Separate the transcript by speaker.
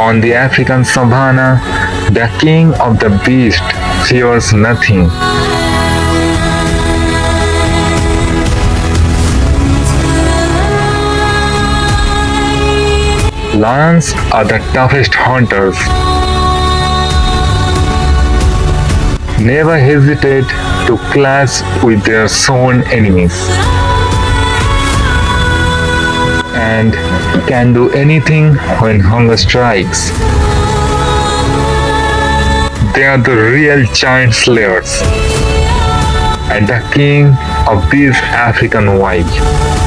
Speaker 1: On the African Savannah, the king of the beast fears nothing. Lions are the toughest hunters. Never hesitate to clash with their sworn enemies. And can do anything when hunger strikes. They are the real giant slayers and the king of this African wild.